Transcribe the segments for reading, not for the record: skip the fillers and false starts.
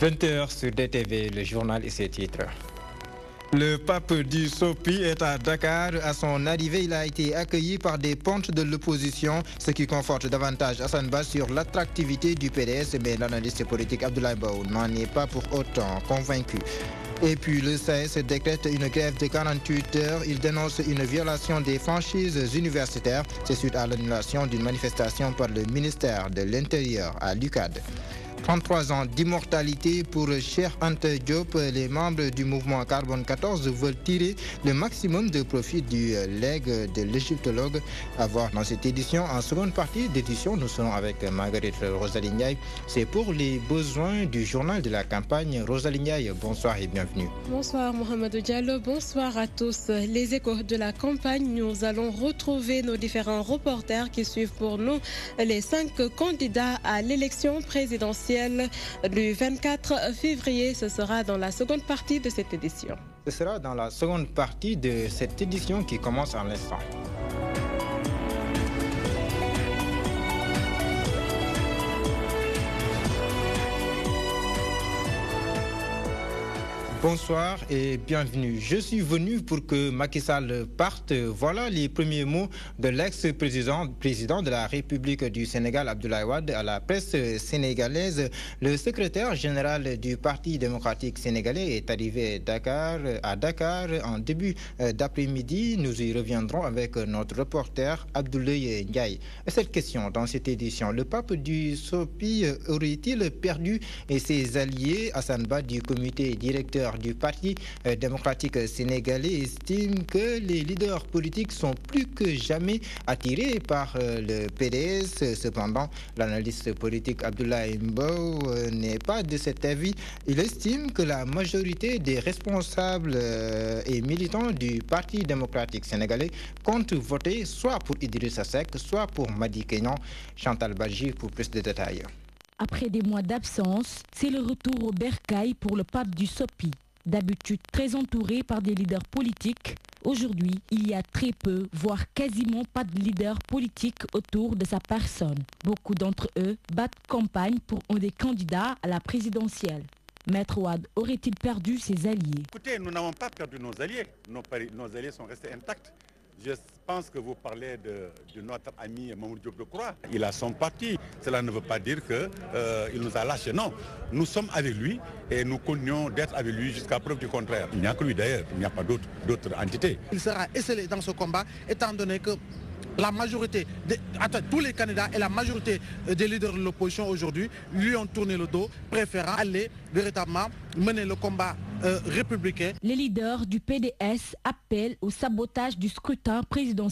20h sur DTV, le journal et ses titres. Le pape du SOPI est à Dakar. À son arrivée, il a été accueilli par des pontes de l'opposition, ce qui conforte davantage Hassan Ba sur l'attractivité du PDS, mais l'analyste politique Abdoulaye Mbow n'en est pas pour autant convaincu. Et puis le SAES décrète une grève de 48 heures. Il dénonce une violation des franchises universitaires. C'est suite à l'annulation d'une manifestation par le ministère de l'Intérieur à l'UCAD. 33 ans d'immortalité pour Cheikh Anta Diop. Les membres du mouvement Carbone 14 veulent tirer le maximum de profit du legs de l'égyptologue. À voir dans cette édition. En seconde partie d'édition, nous serons avec Marguerite Rosalie Ndiaye. C'est pour les besoins du journal de la campagne. Rosalie Ndiaye, bonsoir et bienvenue. Bonsoir Mohamed Diallo, bonsoir à tous. Les échos de la campagne, nous allons retrouver nos différents reporters qui suivent pour nous les 5 candidats à l'élection présidentielle du 24 février. Ce sera dans la seconde partie de cette édition. Ce sera dans la seconde partie de cette édition qui commence à l'instant. Bonsoir et bienvenue. Je suis venu pour que Macky Sall parte. Voilà les premiers mots de l'ex-président de la République du Sénégal, Abdoulaye Wade, à la presse sénégalaise. Le secrétaire général du Parti démocratique sénégalais est arrivé à Dakar en début d'après-midi. Nous y reviendrons avec notre reporter Abdoulaye Ndiaye. Cette question dans cette édition, le pape du SOPI aurait-il perdu ses alliés? Hassan Ba du comité directeur du Parti démocratique sénégalais estime que les leaders politiques sont plus que jamais attirés par le PDS. Cependant, l'analyste politique Abdoulaye Mbow n'est pas de cet avis. Il estime que la majorité des responsables et militants du Parti démocratique sénégalais comptent voter soit pour Idrissa Seck, soit pour Madi Kenya. Chantal Badji pour plus de détails. Après des mois d'absence, c'est le retour au bercail pour le pape du SOPI. D'habitude très entouré par des leaders politiques, aujourd'hui, il y a très peu, voire quasiment pas de leaders politiques autour de sa personne. Beaucoup d'entre eux battent campagne pour un des candidats à la présidentielle. Maître Wade aurait-il perdu ses alliés? Écoutez, nous n'avons pas perdu nos alliés. Nos alliés sont restés intacts. Je pense que vous parlez de notre ami Mamoudou Diop Decroix. Il a son parti. Cela ne veut pas dire qu'il nous a lâchés. Non, nous sommes avec lui et nous continuons d'être avec lui jusqu'à preuve du contraire. Il n'y a que lui d'ailleurs, il n'y a pas d'autres entités. Il sera esselé dans ce combat étant donné que la majorité, tous les candidats et la majorité des leaders de l'opposition aujourd'hui lui ont tourné le dos, préférant aller véritablement mener le combat républicain. Les leaders du PDS appellent au sabotage du scrutin présidentiel.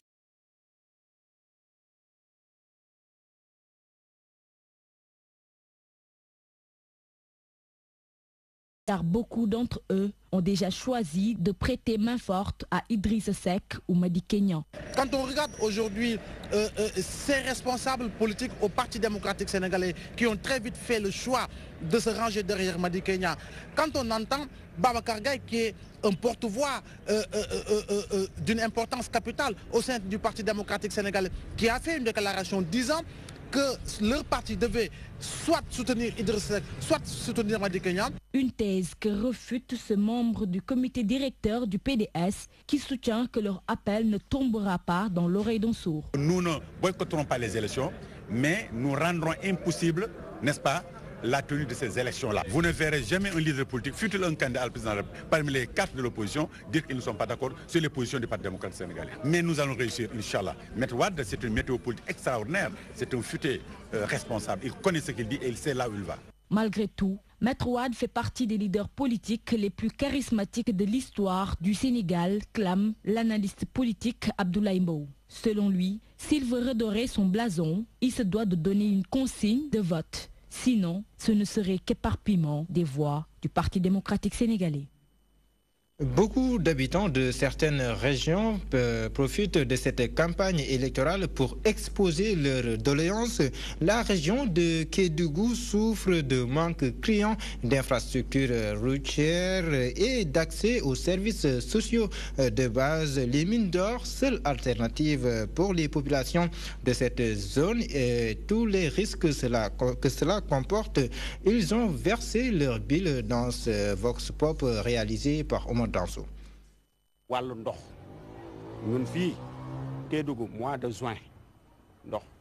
Car beaucoup d'entre eux ont déjà choisi de prêter main forte à Idrissa Seck ou Madi Kenya. Quand on regarde aujourd'hui ces responsables politiques au Parti démocratique sénégalais qui ont très vite fait le choix de se ranger derrière Madi Kenya, quand on entend Babacar Gaye qui est un porte-voix d'une importance capitale au sein du Parti démocratique sénégalais, qui a fait une déclaration disant que leur parti devait soit soutenir Idrissa Seck, soit soutenir Madi Kenya. Une thèse que refute ce membre du comité directeur du PDS qui soutient que leur appel ne tombera pas dans l'oreille d'un sourd. Nous ne boycotterons pas les élections, mais nous rendrons impossible, n'est-ce pas, la tenue de ces élections-là. Vous ne verrez jamais un leader politique, fut-il un candidat à la présidence parmi les 4 de l'opposition, dire qu'ils ne sont pas d'accord sur les positions du Parti démocratique sénégalais. Mais nous allons réussir, Inch'Allah. Maître Wade, c'est une météo politique extraordinaire, c'est un futé responsable. Il connaît ce qu'il dit et il sait là où il va. Malgré tout, Maître Wade fait partie des leaders politiques les plus charismatiques de l'histoire du Sénégal, clame l'analyste politique Abdoulaye Mbow. Selon lui, s'il veut redorer son blason, il se doit de donner une consigne de vote. Sinon, ce ne serait qu'éparpillement des voix du Parti démocratique sénégalais. Beaucoup d'habitants de certaines régions profitent de cette campagne électorale pour exposer leurs doléances. La région de Kédougou souffre de manque criant d'infrastructures routières et d'accès aux services sociaux de base. Les mines d'or, seule alternative pour les populations de cette zone et tous les risques que cela comporte. Ils ont versé leur bile dans ce Vox Pop réalisé par Omar Danso.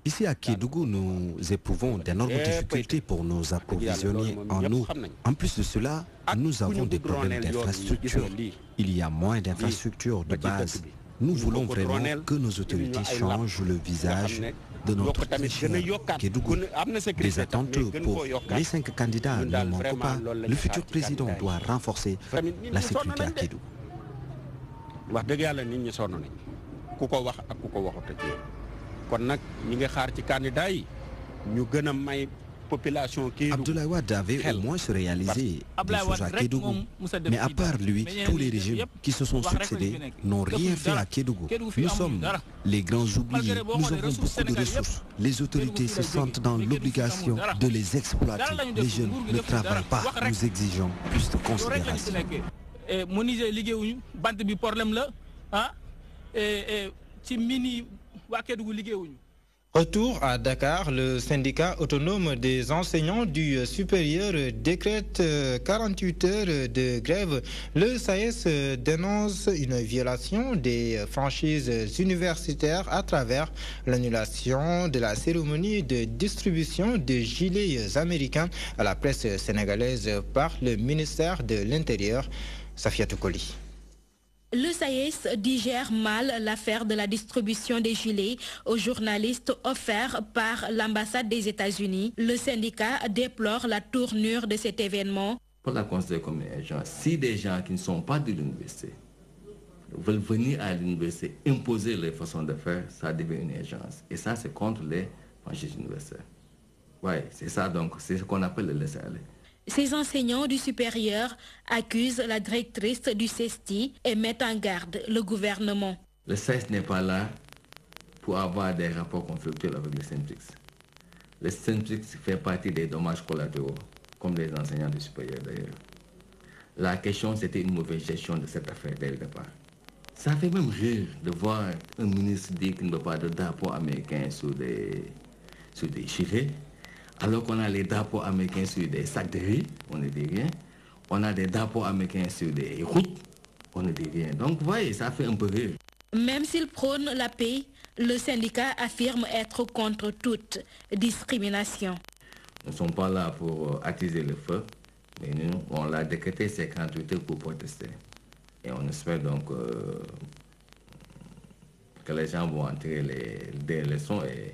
Ici à Kédougou, nous éprouvons d'énormes difficultés pour nous approvisionner en eau. En plus de cela, nous avons des problèmes d'infrastructure. Il y a moins d'infrastructures de base. Nous voulons vraiment que nos autorités changent le visage de notre très cher Kédougou. Des attentes pour les 5 candidats ne manquent pas. Le futur président doit renforcer la sécurité à Kédougou. Abdoulaye Wade avait au moins se réaliser des choses à Kédougou. Mais à part lui, tous les régimes qui se sont succédés n'ont rien fait à Kédougou. Nous sommes les grands oubliés. Nous avons beaucoup de ressources. Les autorités se sentent dans l'obligation de les exploiter. Les jeunes ne travaillent pas. Nous exigeons plus de considération. Retour à Dakar, le syndicat autonome des enseignants du supérieur décrète 48 heures de grève. Le SAES dénonce une violation des franchises universitaires à travers l'annulation de la cérémonie de distribution de gilets américains à la presse sénégalaise par le ministère de l'Intérieur, Safiatou Koli. Le SAES digère mal l'affaire de la distribution des gilets aux journalistes offerts par l'ambassade des États-Unis. Le syndicat déplore la tournure de cet événement. Pour la considérer comme une urgence, si des gens qui ne sont pas de l'université veulent venir à l'université imposer les façons de faire, ça devient une urgence. Et ça, c'est contre les franchises universitaires. Oui, c'est ça donc, c'est ce qu'on appelle le laisser-aller. Ces enseignants du supérieur accusent la directrice du CESTI et mettent en garde le gouvernement. Le CESTI n'est pas là pour avoir des rapports conflictuels avec le SYNPICS. Le SYNPICS fait partie des dommages collatéraux, comme les enseignants du supérieur d'ailleurs. La question, c'était une mauvaise gestion de cette affaire dès le départ. Ça fait même rire de voir un ministre dire qu'il ne veut pas de drapeau américain sur des gilets. Alors qu'on a les drapeaux américains sur des sacs de riz, on ne dit rien. On a des drapeaux américains sur des routes, on ne dit rien. Donc, vous voyez, ça fait un peu rire. Même s'il prône la paix, le syndicat affirme être contre toute discrimination. Nous ne sommes pas là pour attiser le feu, mais nous, on l'a décrété ces 48 heures pour protester. Et on espère donc que les gens vont en tirer des leçons et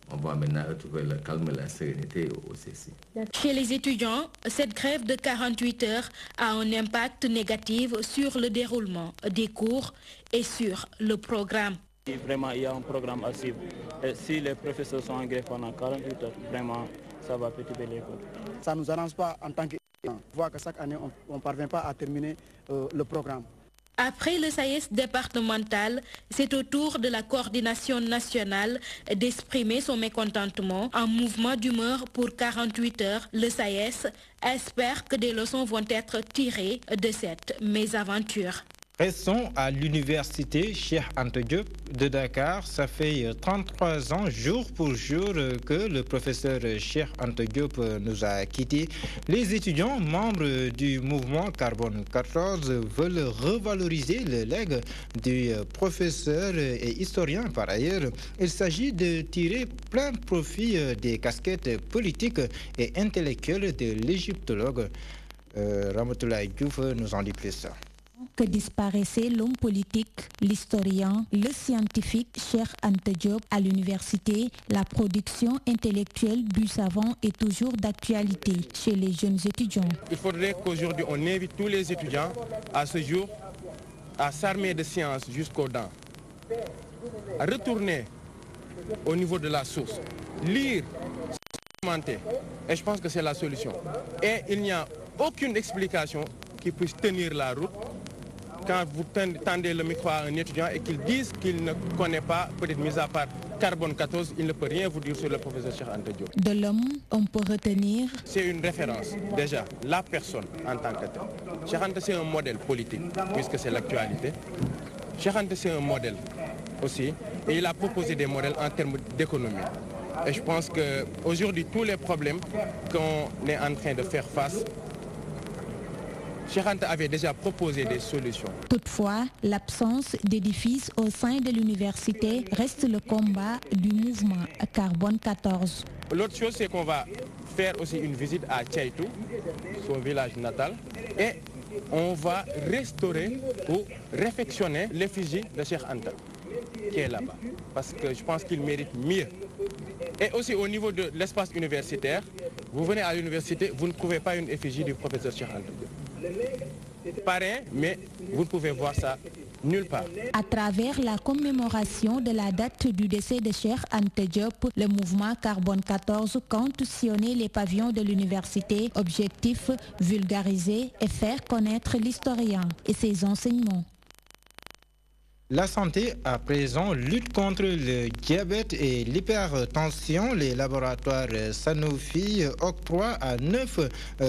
on va maintenant retrouver le calme et la sérénité au CESI. Chez les étudiants, cette grève de 48 heures a un impact négatif sur le déroulement des cours et sur le programme. Vraiment, il y a un programme à suivre. Et si les professeurs sont en grève pendant 48 heures, vraiment, ça va perturber l'école. Ça ne nous arrange pas en tant qu'étudiants. On voit que chaque année, on ne parvient pas à terminer le programme. Après le SAES départemental, c'est au tour de la coordination nationale d'exprimer son mécontentement. En mouvement d'humeur pour 48 heures, le SAES espère que des leçons vont être tirées de cette mésaventure. Restons à l'université Cheikh Anta Diop de Dakar. Ça fait 33 ans, jour pour jour, que le professeur Cheikh Anta Diop nous a quittés. Les étudiants, membres du mouvement Carbone 14, veulent revaloriser le legs du professeur et historien par ailleurs. Il s'agit de tirer plein profit des casquettes politiques et intellectuelles de l'égyptologue. Ramatoulaye Diouf nous en dit plus. Que disparaissait l'homme politique, l'historien, le scientifique Cheikh Anta Diop à l'université, la production intellectuelle du savant est toujours d'actualité chez les jeunes étudiants. Il faudrait qu'aujourd'hui on invite tous les étudiants à ce jour à s'armer de science jusqu'aux dents, à retourner au niveau de la source, lire, commenter, et je pense que c'est la solution. Et il n'y a aucune explication qui puisse tenir la route quand vous tendez le micro à un étudiant et qu'il dise qu'il ne connaît pas, peut-être mis à part Carbone 14, il ne peut rien vous dire sur le professeur Cheikh Anta Diop. De l'homme, on peut retenir... C'est une référence, déjà, la personne en tant que telle. Cheikh Anta, c'est un modèle politique, puisque c'est l'actualité. Cheikh Anta, c'est un modèle aussi, et il a proposé des modèles en termes d'économie. Et je pense qu'aujourd'hui, tous les problèmes qu'on est en train de faire face, Cheikh Anta avait déjà proposé des solutions. Toutefois, l'absence d'édifices au sein de l'université reste le combat du mouvement Carbone 14. L'autre chose, c'est qu'on va faire aussi une visite à Tchaïtou, son village natal, et on va restaurer ou réfectionner l'effigie de Cheikh Anta, qui est là-bas, parce que je pense qu'il mérite mieux. Et aussi au niveau de l'espace universitaire, vous venez à l'université, vous ne trouvez pas une effigie du professeur Cheikh Anta. Parrain, mais vous ne pouvez voir ça nulle part. À travers la commémoration de la date du décès de Cheikh Anta Diop, le mouvement Carbone 14 compte sillonner les pavillons de l'université. Objectif, vulgariser et faire connaître l'historien et ses enseignements. La santé à présent, lutte contre le diabète et l'hypertension. Les laboratoires Sanofi octroient à 9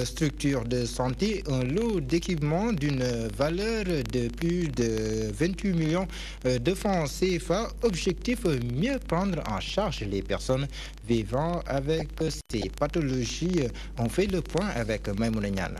structures de santé un lot d'équipements d'une valeur de plus de 28 millions de francs CFA. Objectif, mieux prendre en charge les personnes vivant avec ces pathologies. On fait le point avec Maïmouna Niane.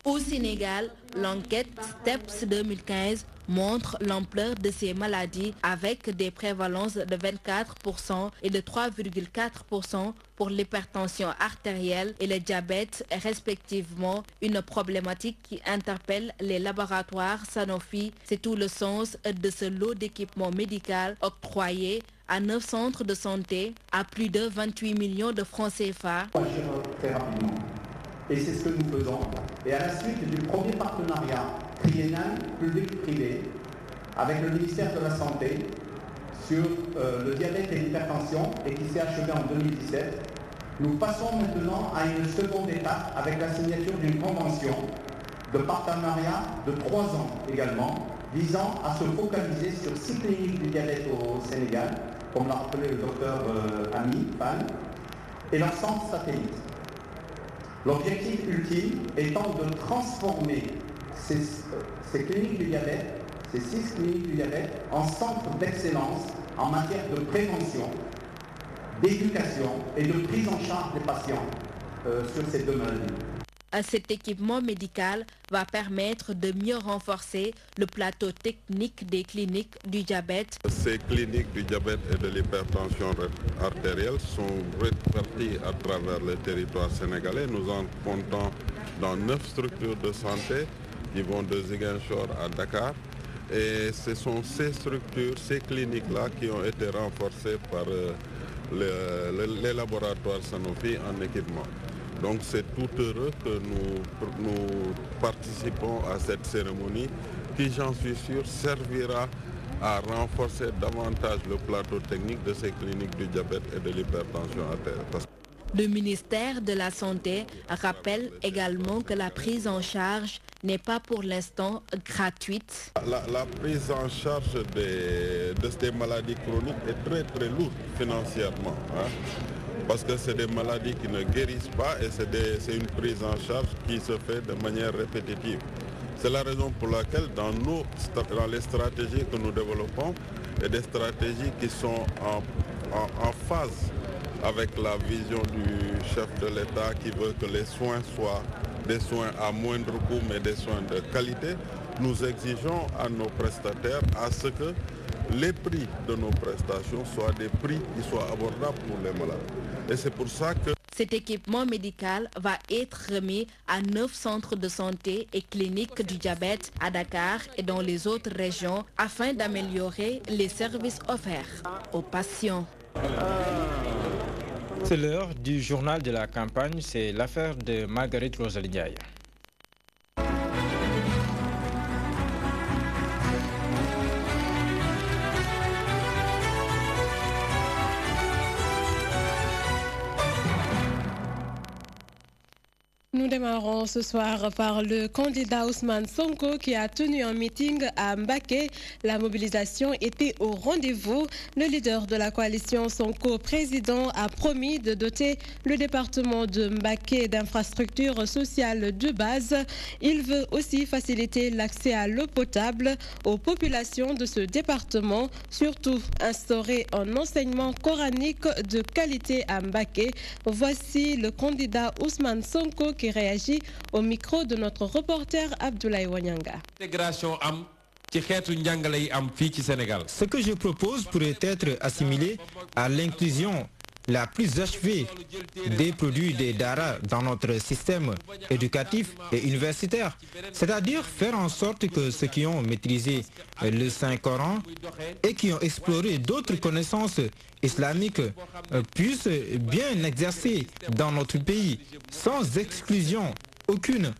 Au Sénégal, l'enquête STEPS 2015 montre l'ampleur de ces maladies avec des prévalences de 24% et de 3,4% pour l'hypertension artérielle et le diabète respectivement, une problématique qui interpelle les laboratoires Sanofi. C'est tout le sens de ce lot d'équipements médicaux octroyé à 9 centres de santé à plus de 28 millions de francs CFA. Très rapidement. Et c'est ce que nous faisons. Et à la suite du premier partenariat triennal public-privé avec le ministère de la Santé sur le diabète et l'hypertension et qui s'est achevé en 2017, nous passons maintenant à une seconde étape avec la signature d'une convention de partenariat de 3 ans également, visant à se focaliser sur 6 cliniques du diabète au Sénégal, comme l'a rappelé le docteur Ami Pan, et leur centre satellite. L'objectif ultime étant de transformer ces cliniques du diabète, ces 6 cliniques du diabète, en centres d'excellence en matière de prévention, d'éducation et de prise en charge des patients sur ces 2 maladies. Cet équipement médical va permettre de mieux renforcer le plateau technique des cliniques du diabète. Ces cliniques du diabète et de l'hypertension artérielle sont réparties à travers le territoire sénégalais. Nous en comptons dans 9 structures de santé qui vont de Ziguinchor à Dakar. Et ce sont ces structures, ces cliniques-là qui ont été renforcées par les laboratoires Sanofi en équipement. Donc c'est tout heureux que nous participons à cette cérémonie qui, j'en suis sûr, servira à renforcer davantage le plateau technique de ces cliniques du diabète et de l'hypertension artérielle. Le ministère de la Santé rappelle également que la prise en charge n'est pas pour l'instant gratuite. La prise en charge de ces maladies chroniques est très lourde financièrement. Parce que c'est des maladies qui ne guérissent pas et c'est une prise en charge qui se fait de manière répétitive. C'est la raison pour laquelle dans les stratégies que nous développons, il y a des stratégies qui sont en phase avec la vision du chef de l'État qui veut que les soins soient des soins à moindre coût mais des soins de qualité. Nous exigeons à nos prestataires à ce que les prix de nos prestations soient des prix qui soient abordables pour les malades. Et c'est pour ça que cet équipement médical va être remis à 9 centres de santé et cliniques du diabète à Dakar et dans les autres régions afin d'améliorer les services offerts aux patients. C'est l'heure du journal de la campagne, c'est l'affaire de Marguerite Rosalie Ndiaye. Nous démarrons ce soir par le candidat Ousmane Sonko qui a tenu un meeting à Mbaké. La mobilisation était au rendez-vous. Le leader de la coalition Sonko président a promis de doter le département de Mbaké d'infrastructures sociales de base. Il veut aussi faciliter l'accès à l'eau potable aux populations de ce département, surtout instaurer un enseignement coranique de qualité à Mbaké. Voici le candidat Ousmane Sonko qui réagit au micro de notre reporter Abdoulaye Wanyanga. Ce que je propose pourrait être assimilé à l'inclusion la plus achevée des produits des Dara dans notre système éducatif et universitaire, c'est-à-dire faire en sorte que ceux qui ont maîtrisé le Saint-Coran et qui ont exploré d'autres connaissances islamiques puissent bien exercer dans notre pays sans exclusion aucune.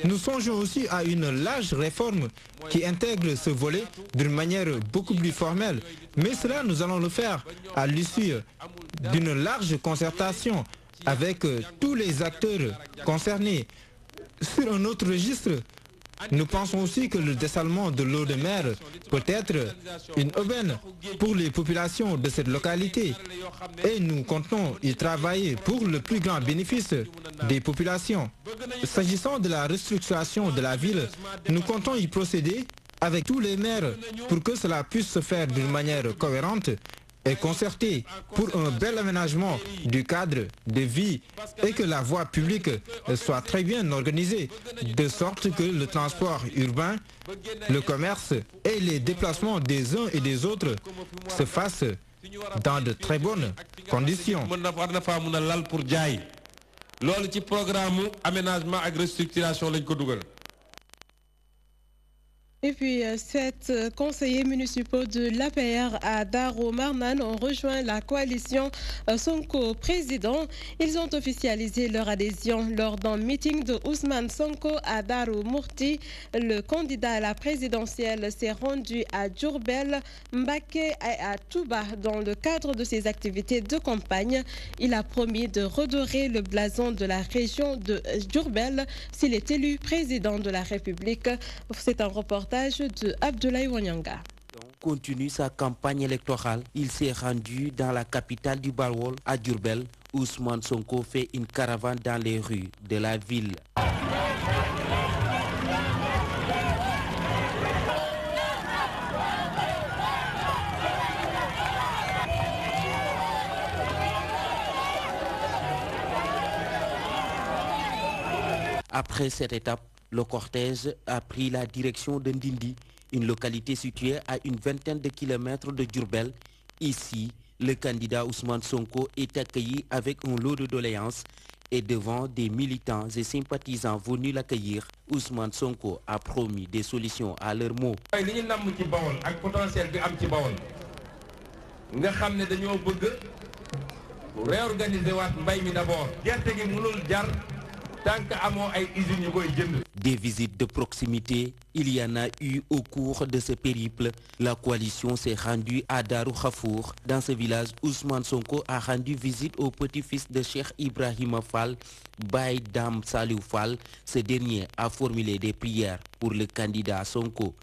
Nous songeons aussi à une large réforme qui intègre ce volet d'une manière beaucoup plus formelle. Mais cela, nous allons le faire à l'issue d'une large concertation avec tous les acteurs concernés. Sur un autre registre, nous pensons aussi que le dessalement de l'eau de mer peut être une aubaine pour les populations de cette localité et nous comptons y travailler pour le plus grand bénéfice des populations. S'agissant de la restructuration de la ville, nous comptons y procéder avec tous les maires pour que cela puisse se faire d'une manière cohérente et concertée pour un bel aménagement du cadre de vie et que la voie publique soit très bien organisée, de sorte que le transport urbain, le commerce et les déplacements des uns et des autres se fassent dans de très bonnes conditions. Et puis, 7 conseillers municipaux de l'APR à Darou Marnane ont rejoint la coalition Sonko président. Ils ont officialisé leur adhésion lors d'un meeting de Ousmane Sonko à Darou Mourti. Le candidat à la présidentielle s'est rendu à Djurbel, Mbaké et à Touba dans le cadre de ses activités de campagne. Il a promis de redorer le blason de la région de Djurbel s'il est élu président de la République. C'est un reportage de Abdoulaye Wanyanga. Continue sa campagne électorale. Il s'est rendu dans la capitale du Bawol, à Djurbel. Ousmane Sonko fait une caravane dans les rues de la ville. Après cette étape, le cortège a pris la direction de Ndindi, une localité située à une vingtaine de kilomètres de Djurbel. Ici, le candidat Ousmane Sonko est accueilli avec un lot de doléances et devant des militants et sympathisants venus l'accueillir, Ousmane Sonko a promis des solutions à leurs maux. Des visites de proximité, il y en a eu au cours de ce périple. La coalition s'est rendue à Darou Khafour. Dans ce village, Ousmane Sonko a rendu visite au petit-fils de Cheikh Ibrahima Fall, Baye Dam Saliou Fall. Ce dernier a formulé des prières pour le candidat Sonko.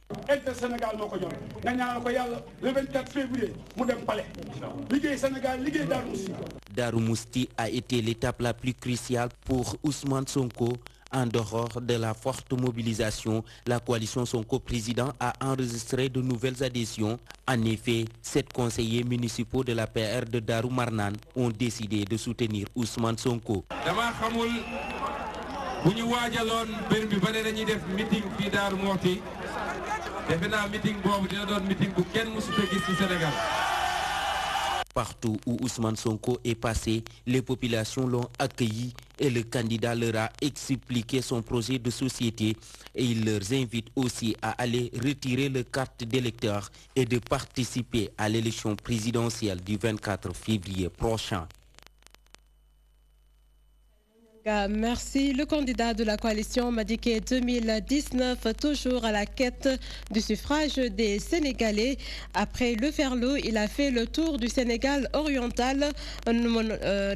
Darou Mousti a été l'étape la plus cruciale pour Ousmane Sonko. En dehors de la forte mobilisation, la coalition Sonko président a enregistré de nouvelles adhésions. En effet, 7 conseillers municipaux de la PR de Darou Marnane ont décidé de soutenir Ousmane Sonko. Partout où Ousmane Sonko est passé, les populations l'ont accueilli et le candidat leur a expliqué son projet de société et il leur invite aussi à aller retirer leur carte d'électeur et de participer à l'élection présidentielle du 24 février prochain. Merci. Le candidat de la coalition Madické 2019, toujours à la quête du suffrage des Sénégalais. Après le Ferlo, il a fait le tour du Sénégal oriental,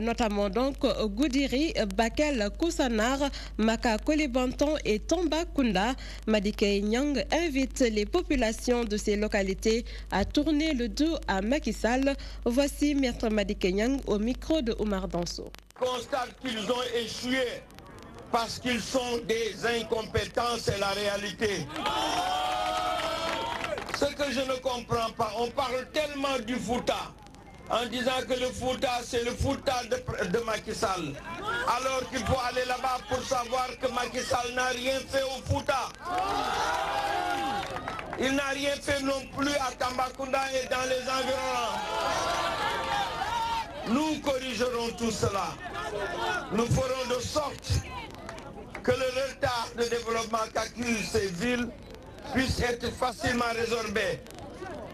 notamment donc Goudiri, Bakel, Koussanar, Maka Kolebanton et Tambacounda. Madické Niang invite les populations de ces localités à tourner le dos à Macky Sall. Voici Maître Madické Niang au micro de Oumar Danso. Constate qu'ils ont échoué parce qu'ils sont des incompétents, c'est la réalité. Ce que je ne comprends pas, on parle tellement du Fouta en disant que le Fouta c'est le Fouta de Macky Sall, alors qu'il faut aller là-bas pour savoir que Macky Sall n'a rien fait au Fouta. Il n'a rien fait non plus à Tambacounda et dans les environs. Nous corrigerons tout cela. Nous ferons de sorte que le retard de développement qu'accusent ces villes puisse être facilement résorbé.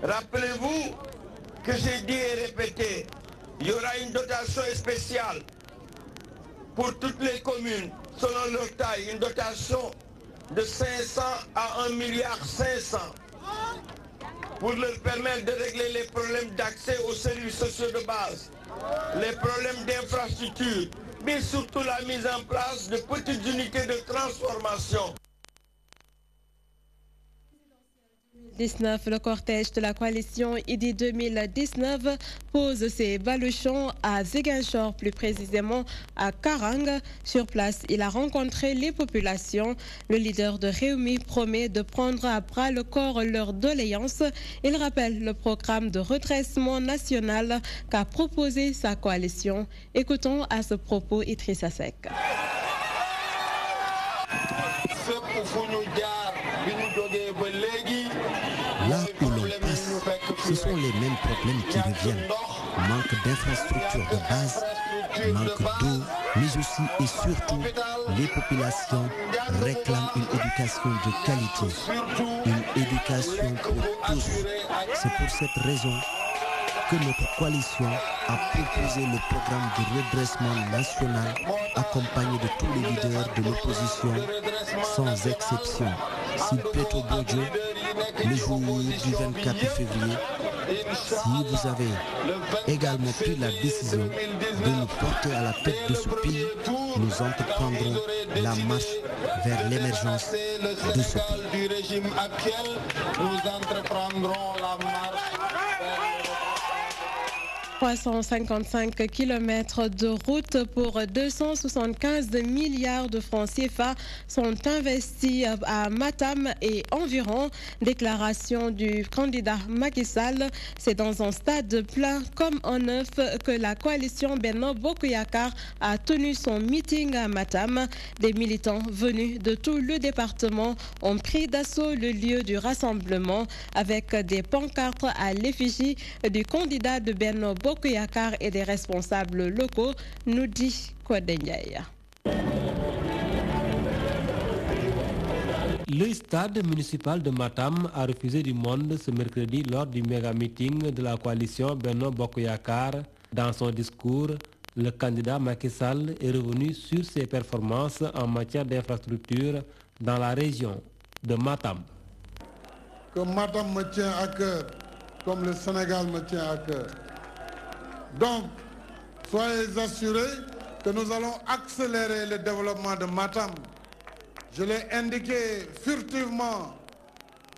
Rappelez-vous que j'ai dit et répété, il y aura une dotation spéciale pour toutes les communes, selon leur taille, une dotation de 500 à 1,5 milliard pour leur permettre de régler les problèmes d'accès aux services sociaux de base, les problèmes d'infrastructure, mais surtout la mise en place de petites unités de transformation. Le cortège de la coalition IDI 2019 pose ses baluchons à Ziguinchor, plus précisément à Karang. Sur place, il a rencontré les populations. Le leader de Réumi promet de prendre à bras le corps leurs doléances. Il rappelle le programme de redressement national qu'a proposé sa coalition. Écoutons à ce propos Idrissa Seck. Là où l'on passe, ce sont les mêmes problèmes qui reviennent. Manque d'infrastructures de base, manque d'eau, mais aussi et surtout, les populations réclament une éducation de qualité, une éducation pour tous. C'est pour cette raison que notre coalition a proposé le programme de redressement national accompagné de tous les leaders de l'opposition, sans exception. Silpeto Bodjo, le jour du 24 février, si vous avez également pris la décision de nous porter à la tête de ce pays, nous entreprendrons la marche vers l'émergence de ce pays. Du régime actuel, nous entreprendrons la marche. 355 km de route pour 275 milliards de francs CFA sont investis à Matam et environ. Déclaration du candidat Macky Sall. C'est dans un stade plein comme en neuf que la coalition Benno Bokk Yakaar a tenu son meeting à Matam. Des militants venus de tout le département ont pris d'assaut le lieu du rassemblement avec des pancartes à l'effigie du candidat de Benno Bokk Yakaar et des responsables locaux, nous dit Codé Ndiaye. Le stade municipal de Matam a refusé du monde ce mercredi lors du méga-meeting de la coalition Benno Bokk Yakaar. Dans son discours, le candidat Macky Sall est revenu sur ses performances en matière d'infrastructure dans la région de Matam. Que Matam me tient à cœur, comme le Sénégal me tient à cœur. Donc, soyez assurés que nous allons accélérer le développement de Matam. Je l'ai indiqué furtivement,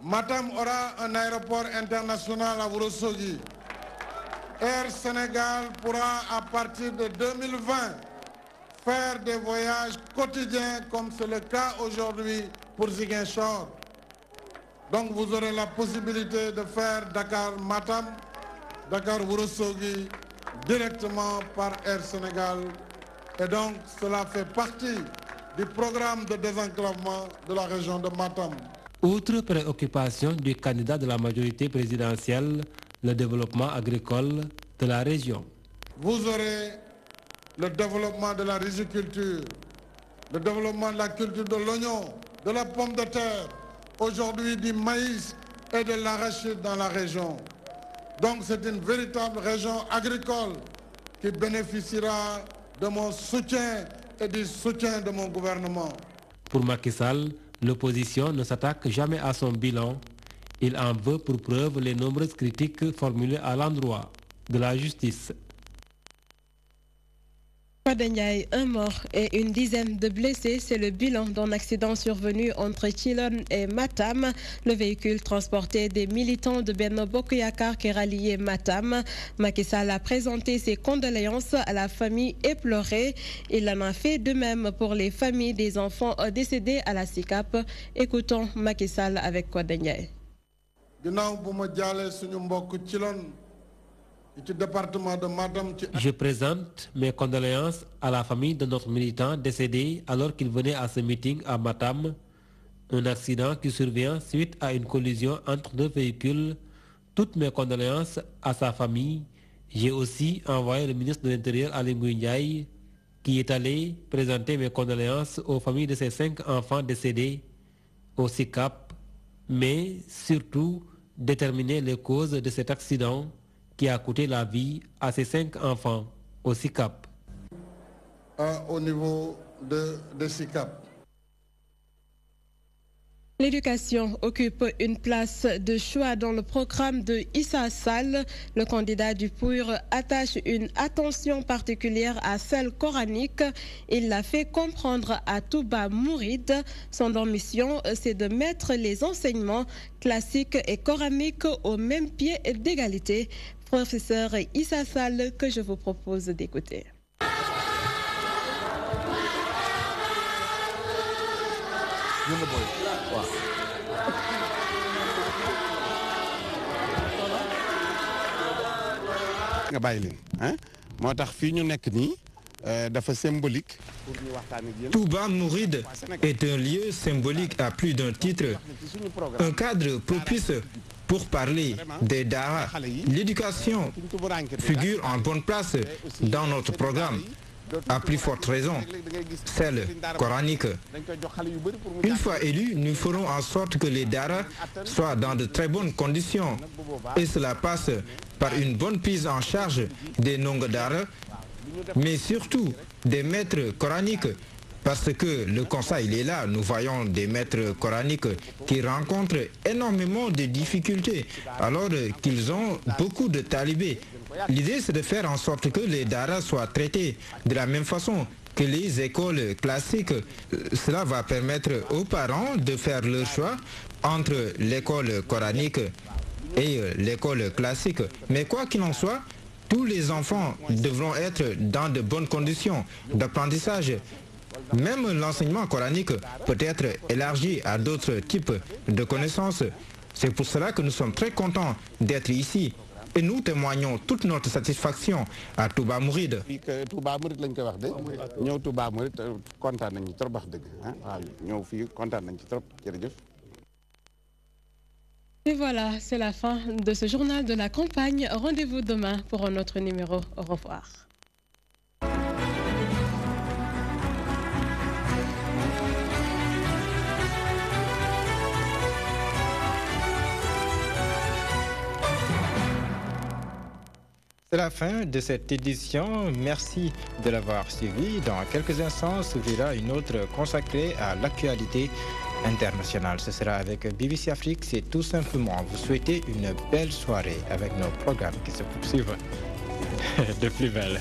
Matam aura un aéroport international à Ourossogui. Air Sénégal pourra à partir de 2020 faire des voyages quotidiens comme c'est le cas aujourd'hui pour Ziguinchor. Donc vous aurez la possibilité de faire Dakar-Matam, Dakar-Ourossogui directement par Air Sénégal. Et donc cela fait partie du programme de désenclavement de la région de Matam. Outre préoccupation du candidat de la majorité présidentielle, le développement agricole de la région. Vous aurez le développement de la riziculture, le développement de la culture de l'oignon, de la pomme de terre, aujourd'hui du maïs et de l'arachide dans la région. Donc c'est une véritable région agricole qui bénéficiera de mon soutien et du soutien de mon gouvernement. Pour Macky Sall, l'opposition ne s'attaque jamais à son bilan. Il en veut pour preuve les nombreuses critiques formulées à l'endroit de la justice. Un mort et une dizaine de blessés, c'est le bilan d'un accident survenu entre Chilon et Matam. Le véhicule transportait des militants de Benno Bokk Yakaar qui ralliait Matam. Macky Sall a présenté ses condoléances à la famille éplorée. Il en a fait de même pour les familles des enfants décédés à la SICAP. Écoutons Macky Sall avec Codé Ndiaye. Je présente mes condoléances à la famille de notre militant décédé alors qu'il venait à ce meeting à Matam. Un accident qui survient suite à une collision entre deux véhicules. Toutes mes condoléances à sa famille. J'ai aussi envoyé le ministre de l'Intérieur Aly Ngouille Ndiaye qui est allé présenter mes condoléances aux familles de ces 5 enfants décédés au SICAP, mais surtout déterminer les causes de cet accident qui a coûté la vie à ces 5 enfants au SICAP. Au niveau de SICAP. L'éducation occupe une place de choix dans le programme de Issa Sall. Le candidat du PUR attache une attention particulière à celle coranique. Il l'a fait comprendre à Touba Mouride. Son ambition, c'est de mettre les enseignements classiques et coraniques au même pied d'égalité. Professeur Issa Sall, que je vous propose d'écouter. nga bàyyi leen moo tax fii ñu nekk nii dafa symbolique. Touba Mouride est un lieu symbolique à plus d'un titre, un cadre propice pour parler des Dara. L'éducation figure en bonne place dans notre programme, à plus forte raison, celle coranique. Une fois élus, nous ferons en sorte que les Dara soient dans de très bonnes conditions. Et cela passe par une bonne prise en charge des Ndongo Dara, mais surtout des maîtres coraniques. Parce que le constat, il est là. Nous voyons des maîtres coraniques qui rencontrent énormément de difficultés alors qu'ils ont beaucoup de talibés. L'idée, c'est de faire en sorte que les Dara soient traités de la même façon que les écoles classiques. Cela va permettre aux parents de faire leur choix entre l'école coranique et l'école classique. Mais quoi qu'il en soit, tous les enfants devront être dans de bonnes conditions d'apprentissage. Même l'enseignement coranique peut être élargi à d'autres types de connaissances. C'est pour cela que nous sommes très contents d'être ici. Et nous témoignons toute notre satisfaction à Touba Mouride. Et voilà, c'est la fin de ce journal de la campagne. Rendez-vous demain pour un autre numéro. Au revoir. C'est la fin de cette édition. Merci de l'avoir suivi. Dans quelques instants, s'ouvrira une autre consacrée à l'actualité internationale. Ce sera avec BBC Afrique. C'est tout simplement vous souhaiter une belle soirée avec nos programmes qui se poursuivent de plus belle.